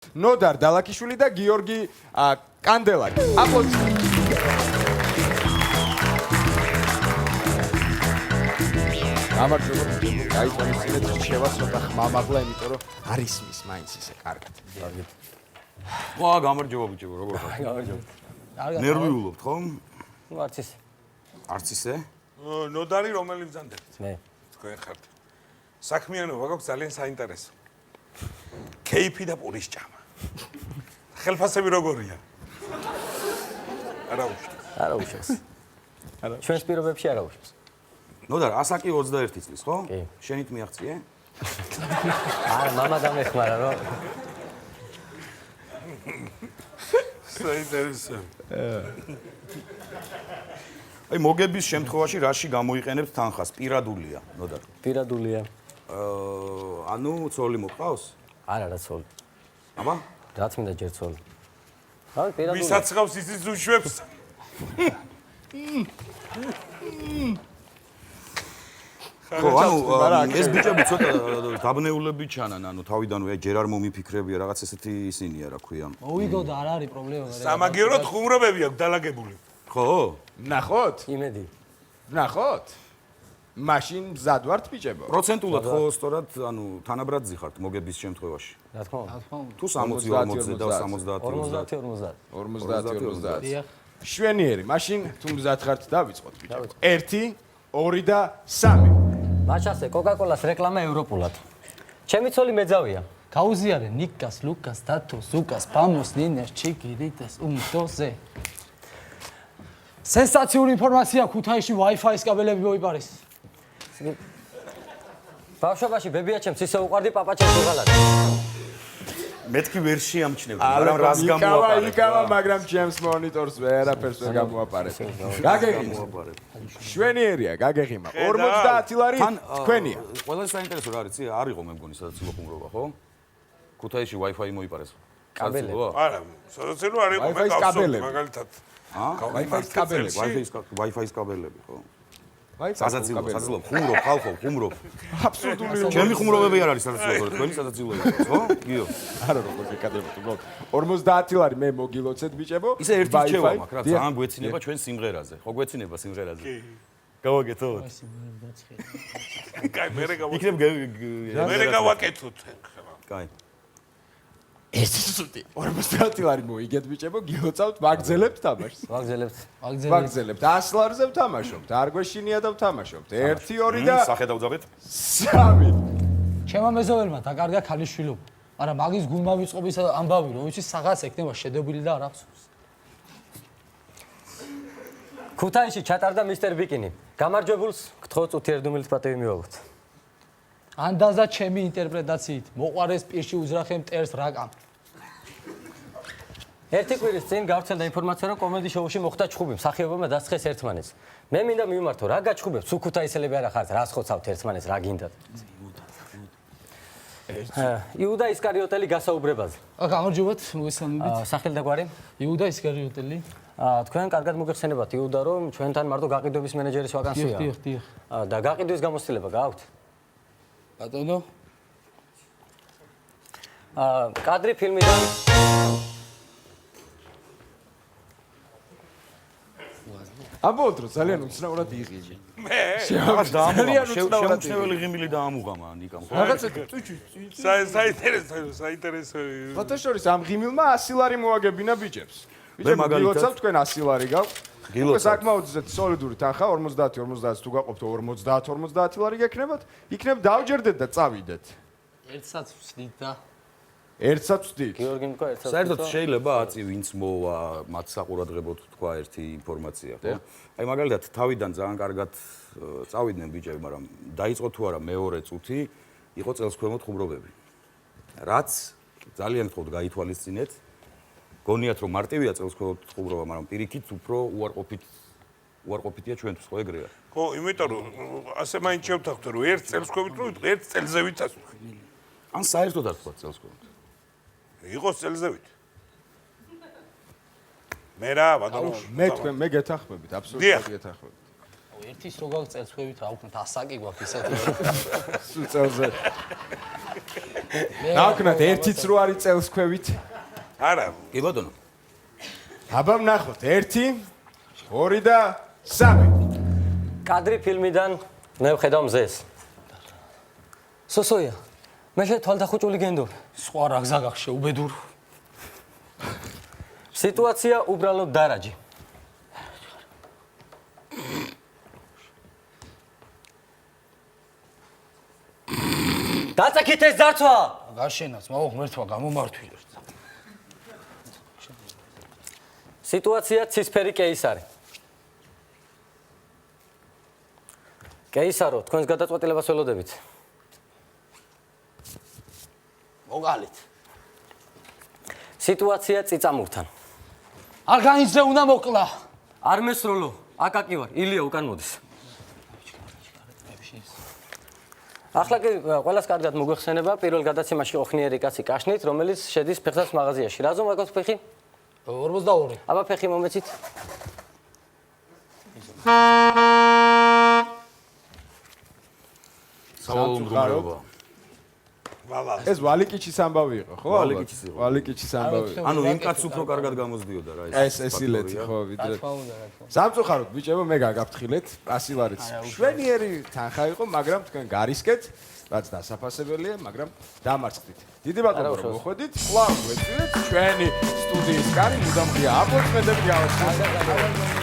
ნოდარ დალაკიშვილი და გიორგი კანდელაკი. აპლოდისმენტები. გამარჯობა. გაიწონისწინეთ რჩევა ცოტა ხმამაღლა, იმიტომ რომ არ ისმის მაინც ისე კარგად. ვა, გამარჯობა ბიჭებო, როგორ ხართ? გამარჯობა. ნერვიულობთ, ხო? ნუ არც ისე. არც ისე? ნოდარი რომელი ბრძანდებით? მე. თქვენ ხართ. საქმიანობა გვაქვს ძალიან საინტერესო. კეიფი და პურის ჭამა. ხელფასები როგორია? არა უშავს. არა უშავს. ჩვენს პირობებში არა უშავს. ნოდარ, ასაკი 21 წლის, ხო? კი. შენით მიაღწიე? არა, მამა დამეხმარა, რომ საინტერესო. აი, მოგების შემთხვევაში რაში გამოიყენებთ თანხას? პირადულია, ნოდარ. პირადულია. ანუ ცოლი მოყავს? არა, რა ცოლი. აბა? რაც მინდა ჯერ ცოლი. აი, პირადულია. ვისაც ხავს ისიც უშვებს. ხო, ანუ ეს ბიჭები ცოტა დაბნეულები ჩანან, ანუ თავიდანვე ჯერ არ მომიფიქრებია რაღაც ესეთი ისინია, რა ქვია. მოვიგო და არ არის პრობლემა. სამაგიეროდ ხუმრობები აქვს დალაგებული. ხო? ნახოთ? იმედი. ნახოთ? მაშინ მზად ვართ ბიჭებო? პროცენტულად ხო სწორად, ანუ თანაბრადზი ხართ მოგების შემთხვევაში. რა თქმა უნდა. თუ 60-40-ზე და 70-50-ზე. 50-50. 50. შვენიერი, მაშინ თუ მზად ხართ დავიწყოთ ბიჭებო. 1, 2 და 3. მაშასე კოკაკოლას რეკლამა ევროპულად. ჩემი ცოლი მეძავია. გაუზიარე ნიკას, ლუკას, დათოს, ზუკას, ბამოს, ნინას, ჩიკირიტას, უმდოზე. სენსაციური ინფორმაცია ქუთაისში Wi-Fi-ის კაბელები მოიპარეს. ბავშვობაში ბებიაჩემს ისე უყვარდი პაპაჩემს უღალატი. მეთქი ვერ შეამჩნევდი, მაგრამ რას გამოაყარე. იკავა, მაგრამ ჩემს მონიტორს ვერაფერს ვერ გამოაყარებ. გაგეღიმ. შვენიერია, გაგეღიმა. 50 ლარი თქვენია. ყველაზე საინტერესო რა არის, არ იყო მე მგონი სადაც ილოხუმრობა, ხო? ქუთაისში Wi-Fi მოიპარეს. კაბელები. არა, სადაც არ იყო მე Wi-Fi-ის გავსო კაბელები. მაგალითად. Wi-Fi-ის კაბელები. Wi-Fi-ის კაბელები, ხო? Wi-Fi-ის სადაც ხუმრობ, ხალხო, ხუმრობ. აბსოლუტური. ჩემი ხუმრობები არ არის სადაც ილოხუმრობ, თქვენი სადაც ილოხუმრობ, ხო? გიო. არა როგორ გეკადრებთ უბრალოდ 50 ლარი მე მოგილოცეთ ბიჭებო. ისე ერთი რჩევა მაქვს რა, ძალიან გვეცინება ჩვენ სიმღერაზე. ხო გვეცინება სიმღერაზე? გავაკეთოთ. კაი, მერე იქნებ მერე გავაკეთოთ. კაი. ეს ცუდი 50 ლარი მოიგეთ ბიჭებო, გილოცავთ, მაგძელებთ თამაშს. ვაგზელებთ. მაგძელებთ 100 ლარზე ვთამაშობთ, არ გვეშინია და ვთამაშობთ. 1, 2 და სახე დავძაბეთ? 3. ჩემმა მეზობელმა დაკარგა ქალიშვილობა. მაგრამ მაგის გულმა ვიწყობის ამბავი, რომ იცი საღაც ეკნება შედებული და არ ახსოვს. ქუთაისში ჩატარდა მისტერ ბიკინი. გამარჯვებულს გთხოვთ უთიერთდუმილით პატივი მივაღოთ. ანდაზა ჩემი ინტერპრეტაციით, მოყარეს პირში უძრახე მტერს რაკამ. ერთი კვირის წინ გავრცელდა ინფორმაცია, რომ კომედი შოუში მოხდა ჩხუბი, მსახიობებმა დასცხეს ერთმანეთს. მე მინდა მივმართო, რა გაჩხუბებს, თუ ქუთაისელები არა ხართ, რას ხოცავთ ერთმანეთს, რა გინდათ? იუდა ისკარიოტელი გასაუბრებაზე. გამარჯობათ, მოგესალმებით. სახელი და გვარი? იუდა ისკარიოტელი. თქვენ კარგად მოგეხსენებათ იუდა, რომ ჩვენთან მარტო გაყიდვების მენეჯერის ვაკანსია. დიახ. და გაყიდვის გამოცდილება გააქვთ? ბატონო. კადრი ფილმიდან ამბობთ რომ ძალიან უცნაურად იღიჟე. შეუმჩნეველი ღიმილი დაამუღამა ნიკამ, ხო? რაღაცა წუჩი. საინტერესო. ფოტოშორის ამ ღიმილმა 100 ლარი მოაგებინა ბიჭებს. ბიჭებო, გილოცავთ თქვენ 100 ლარი გაქვთ. გილოცავთ. საკმაოდ სოლიდური თანხა 50 თუ გაყოფთ 50 ლარი გექნებათ, იქნებ დავჯერდეთ და წავიდეთ. ერთსაც ვსდით და ერთსაც ვსდით. გიორგი მკო ერთად. საერთოდ შეიძლება აწი ვინც მოვა მათ საყურადღებოდ თქვა ერთი ინფორმაცია, ხო? აი მაგალითად თავიდან ძალიან კარგად წავიდნენ ბიჭები, მაგრამ დაიწყო თუ არა მეორე წუთი იყო წელს ქვემოთ ხუმრობები. რაც ძალიან გთხოვთ გაითვალისწინეთ. გონიათ რომ მარტივია წელს ქვემოთ ხუმრობა, მაგრამ პირიქით უფრო უარყოფითია ჩვენთვის, ხო ეგრეა? ხო, იმიტომ რომ ასე მაინც შევთანხმდე რომ ერთ წელს ქვევით რომ ერთ წელზე ვიცასვი. ან საერთოდ არ თქვა წელს ქვემოთ. იყოს წელზევით. მე რა, ბატონო. მე გეთანხმებით, აბსოლუტურად გეთანხმებით. ერთის რო გაქვს წელსქვევით რა ვქნათ ასაკი გვაქვს ისეთი. სულ წელზე. დავკნათ ერთიც რო არის წელსქვევით. არა, კი ბატონო. აბა ვნახოთ 1 2 და 3. კადრი ფილმიდან მე ვხედავ მზეს. სოსოია. მე შეთვალდახუჭული გენდობ. სხვა რა გზა გაქვს შეუბედურ. სიტუაცია უბრალოდ დარაჯი. დაწაკით ეს ძარცვა. გაშენაც, მაო ღმერთმა გამომართვი. სიტუაცია ცისფერი კეისარი. კეისარო, თქვენს გადაწყვეტილებას ველოდებით. მოგალით. სიტუაცია წიწამურთან. არ განიცდე უნდა მოკლა. არ მესროლო, აკაკი ვარ, ილია უკან მოდის. ახლა კი ყველას კარგად მოგვეხსენება პირველ გადაცემაში ოხნიერი კაცი კაშნით, რომელიც შედის ფეხსაცმლის მაღაზიაში. რაზომ აკაც ფეხი? 42. აბა ფეხი მომეცით. სავალუნდროობა. ვალა. ეს ვალიკიჩის ამბავი იყო, ხო? ვალიკიჩის იყო. ვალიკიჩის ამბავი. ანუ იმ კაცს უფრო კარგად გამოსდიოდა რა ეს ილეთი ხო ვიდრე. თქმა უნდა რა თქმა. სამწუხაროდ ბიჭებო მე გაგაფრთხილეთ, პასილარიც შვენიერი თანხა იყო, მაგრამ თქვენ გარისკეთ, რაც დასაფასებელია, მაგრამ დამარცხდით. დიდი ბატონო რომ მოხვედით, კვლავ გვეცილეთ ჩვენი სტუდიის კარი, მუდამ ღია აპლოდისმენტები გავასწრებთ.